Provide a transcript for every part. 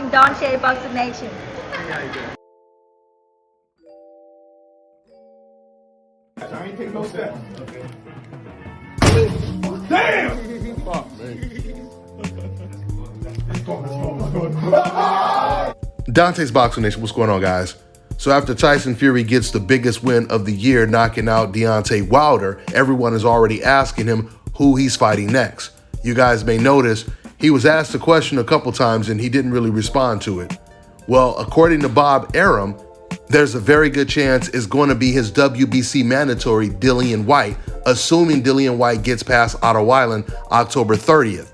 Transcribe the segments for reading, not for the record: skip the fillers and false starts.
from Dontaesboxingnation. I ain't taking no steps. Damn! Fuck, man. Let's go. Dontaesboxingnation, what's going on, guys? So after Tyson Fury gets the biggest win of the year, knocking out Deontay Wilder, everyone is already asking him who he's fighting next. You guys may notice he was asked the question a couple times and he didn't really respond to it. Well, according to Bob Arum, there's a very good chance it's going to be his WBC mandatory, Dilian Whyte, assuming Dilian Whyte gets past Ottawa Island October 30th.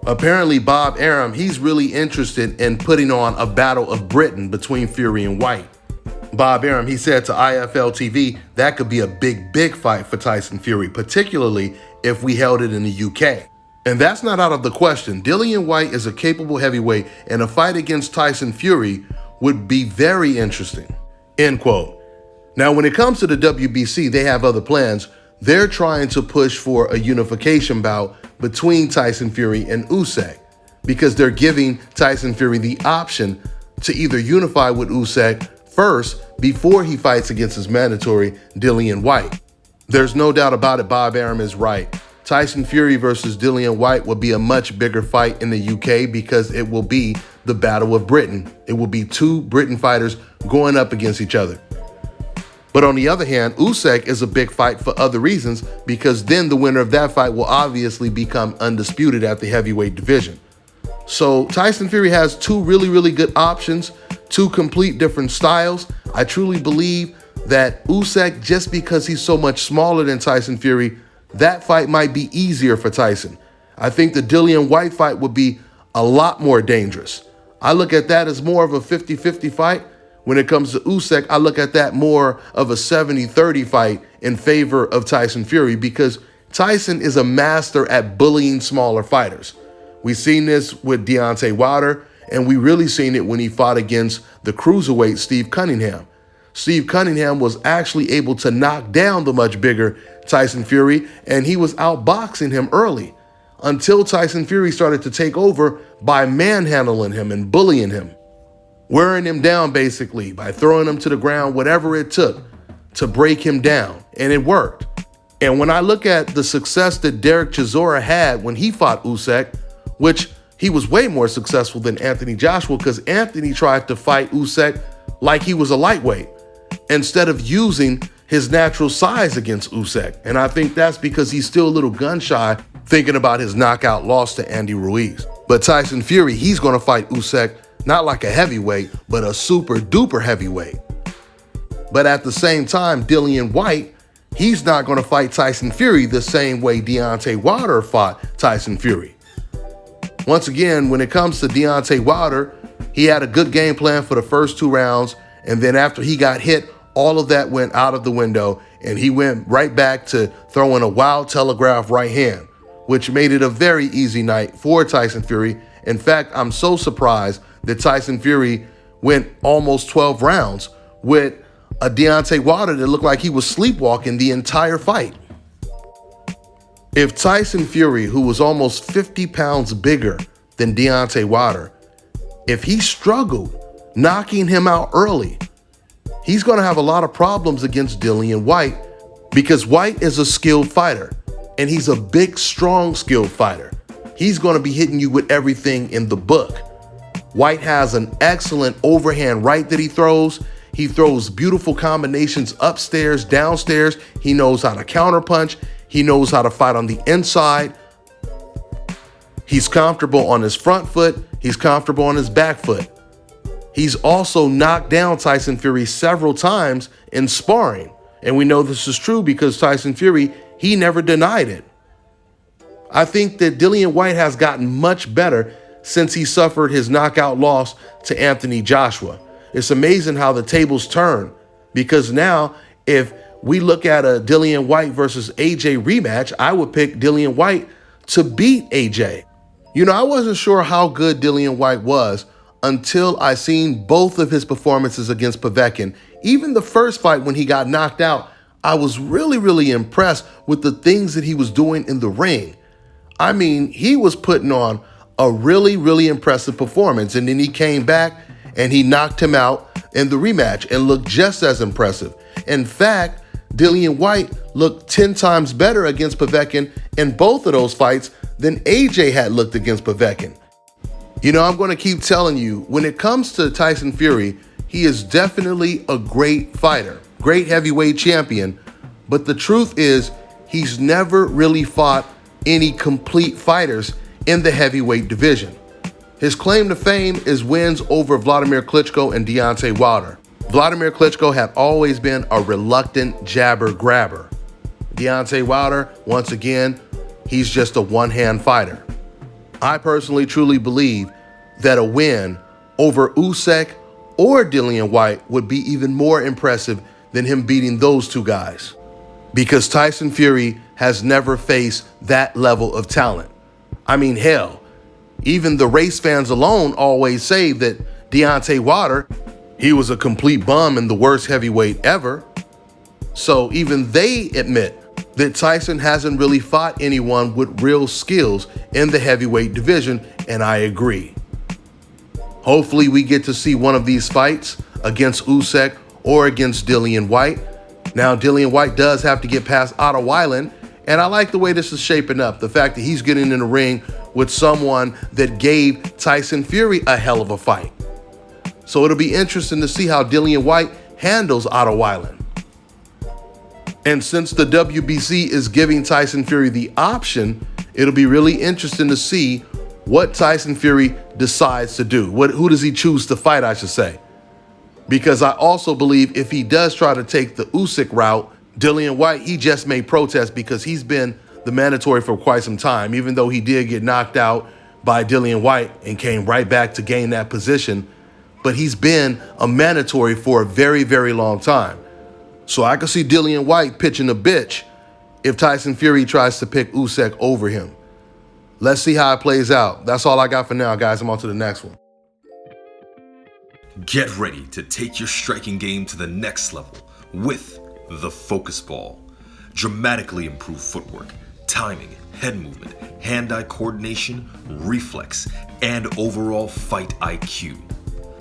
Apparently, Bob Arum, he's really interested in putting on a battle of Britain between Fury and Whyte. Bob Arum, he said to IFL TV that could be a big fight for Tyson Fury, particularly if we held it in the UK. And that's not out of the question. Dilian Whyte is a capable heavyweight, and a fight against Tyson Fury would be very interesting. End quote. Now, when it comes to the WBC, they have other plans. They're trying to push for a unification bout between Tyson Fury and Usyk because they're giving Tyson Fury the option to either unify with Usyk first before he fights against his mandatory Dilian Whyte. There's no doubt about it, Bob Arum is right. Tyson Fury versus Dilian Whyte will be a much bigger fight in the UK because it will be the Battle of Britain. It will be two Britain fighters going up against each other. But on the other hand, Usyk is a big fight for other reasons because then the winner of that fight will obviously become undisputed at the heavyweight division. So Tyson Fury has two really good options, two complete different styles. I truly believe that Usyk, just because he's so much smaller than Tyson Fury, that fight might be easier for Tyson. I think the Dilian Whyte fight would be a lot more dangerous. I look at that as more of a 50-50 fight. When it comes to Usyk, I look at that more of a 70-30 fight in favor of Tyson Fury because Tyson is a master at bullying smaller fighters. We've seen this with Deontay Wilder, and we really seen it when he fought against the cruiserweight Steve Cunningham. Steve Cunningham was actually able to knock down the much bigger Tyson Fury, and he was outboxing him early until Tyson Fury started to take over by manhandling him and bullying him, wearing him down basically by throwing him to the ground, whatever it took to break him down, and it worked. And when I look at the success that Derek Chisora had when he fought Usyk, which he was way more successful than Anthony Joshua because Anthony tried to fight Usyk like he was a lightweight instead of using his natural size against Usyk. And I think that's because he's still a little gun shy thinking about his knockout loss to Andy Ruiz. But Tyson Fury, he's going to fight Usyk not like a heavyweight, but a super duper heavyweight. But at the same time, Dilian Whyte, he's not going to fight Tyson Fury the same way Deontay Wilder fought Tyson Fury. Once again, when it comes to Deontay Wilder, he had a good game plan for the first two rounds, and then after he got hit, all of that went out of the window, and he went right back to throwing a wild telegraph right hand, which made it a very easy night for Tyson Fury. In fact, I'm so surprised that Tyson Fury went almost 12 rounds with a Deontay Wilder that looked like he was sleepwalking the entire fight. If Tyson Fury, who was almost 50 pounds bigger than Deontay Wilder, if he struggled knocking him out early, he's going to have a lot of problems against Dilian Whyte because Whyte is a skilled fighter, and he's a big, strong, skilled fighter. He's going to be hitting you with everything in the book. Whyte has an excellent overhand right that he throws. He throws beautiful combinations upstairs, downstairs. He knows how to counterpunch. He knows how to fight on the inside. He's comfortable on his front foot. He's comfortable on his back foot. He's also knocked down Tyson Fury several times in sparring. And we know this is true because Tyson Fury, he never denied it. I think that Dilian Whyte has gotten much better since he suffered his knockout loss to Anthony Joshua. It's amazing how the tables turn because now if we look at a Dilian Whyte versus AJ rematch, I would pick Dilian Whyte to beat AJ. You know, I wasn't sure how good Dilian Whyte was until I seen both of his performances against Povetkin. Even the first fight when he got knocked out, I was really impressed with the things that he was doing in the ring. I mean, he was putting on a really, really impressive performance. And then he came back and he knocked him out in the rematch and looked just as impressive. In fact, Dillian Whyte looked 10 times better against Povetkin in both of those fights than AJ had looked against Povetkin. You know, I'm going to keep telling you, when it comes to Tyson Fury, he is definitely a great fighter, great heavyweight champion, but the truth is he's never really fought any complete fighters in the heavyweight division. His claim to fame is wins over Vladimir Klitschko and Deontay Wilder. Vladimir Klitschko had always been a reluctant jabber-grabber. Deontay Wilder, once again, he's just a one-hand fighter. I personally truly believe that a win over Usyk or Dillian Whyte would be even more impressive than him beating those two guys, because Tyson Fury has never faced that level of talent. I mean, hell, even the race fans alone always say that Deontay Wilder, he was a complete bum and the worst heavyweight ever. So even they admit that Tyson hasn't really fought anyone with real skills in the heavyweight division, and I agree. Hopefully we get to see one of these fights against Usyk or against Dillian Whyte. Now, Dillian Whyte does have to get past Otto Weiland, and I like the way this is shaping up. The fact that he's getting in the ring with someone that gave Tyson Fury a hell of a fight. So it'll be interesting to see how Dillian Whyte handles Otto Weiland. And since the WBC is giving Tyson Fury the option, it'll be really interesting to see what Tyson Fury decides to do. Who does he choose to fight, I should say. Because I also believe if he does try to take the Usyk route, Dillian Whyte, he just may protest because he's been the mandatory for quite some time, even though he did get knocked out by Dillian Whyte and came right back to gain that position. But he's been a mandatory for a very, very long time. So I can see Dillian Whyte pitching a bitch if Tyson Fury tries to pick Usyk over him. Let's see how it plays out. That's all I got for now, guys. I'm on to the next one. Get ready to take your striking game to the next level with the Focus Ball. Dramatically improve footwork, timing, head movement, hand-eye coordination, reflex, and overall fight IQ.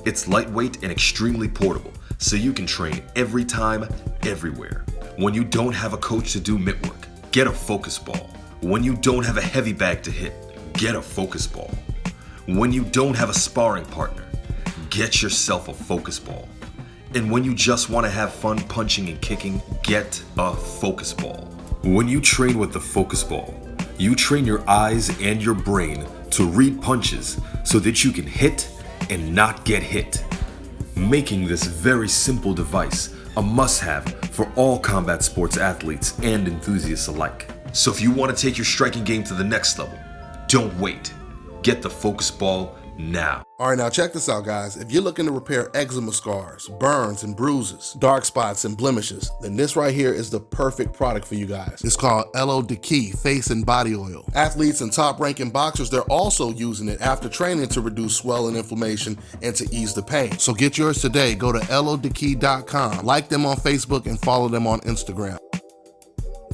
It's lightweight and extremely portable, so you can train every time, everywhere. When you don't have a coach to do mitt work, get a Focus Ball. When you don't have a heavy bag to hit, get a Focus Ball. When you don't have a sparring partner, get yourself a Focus Ball. And when you just want to have fun punching and kicking, get a Focus Ball. When you train with the Focus Ball, you train your eyes and your brain to read punches so that you can hit and not get hit, making this very simple device a must-have for all combat sports athletes and enthusiasts alike. So if you want to take your striking game to the next level, don't wait. Get the Focus Ball now. All right, now check this out, guys. If you're looking to repair eczema scars, burns and bruises, dark spots and blemishes, then this right here is the perfect product for you guys. It's called Elo Deki Face and Body Oil. Athletes and top-ranking boxers, they're also using it after training to reduce swelling, inflammation, and to ease the pain. So get yours today. Go to elodeki.com, like them on Facebook, and follow them on Instagram.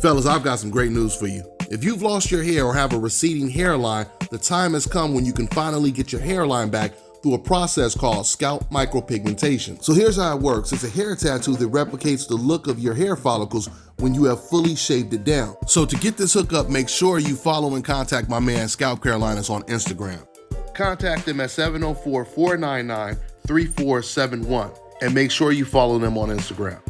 Fellas, I've got some great news for you. If you've lost your hair or have a receding hairline, the time has come when you can finally get your hairline back through a process called scalp micropigmentation. So here's how it works. It's a hair tattoo that replicates the look of your hair follicles when you have fully shaved it down. So to get this hookup, make sure you follow and contact my man ScalpCarolinas on Instagram. Contact them at 704-499-3471 and make sure you follow them on Instagram.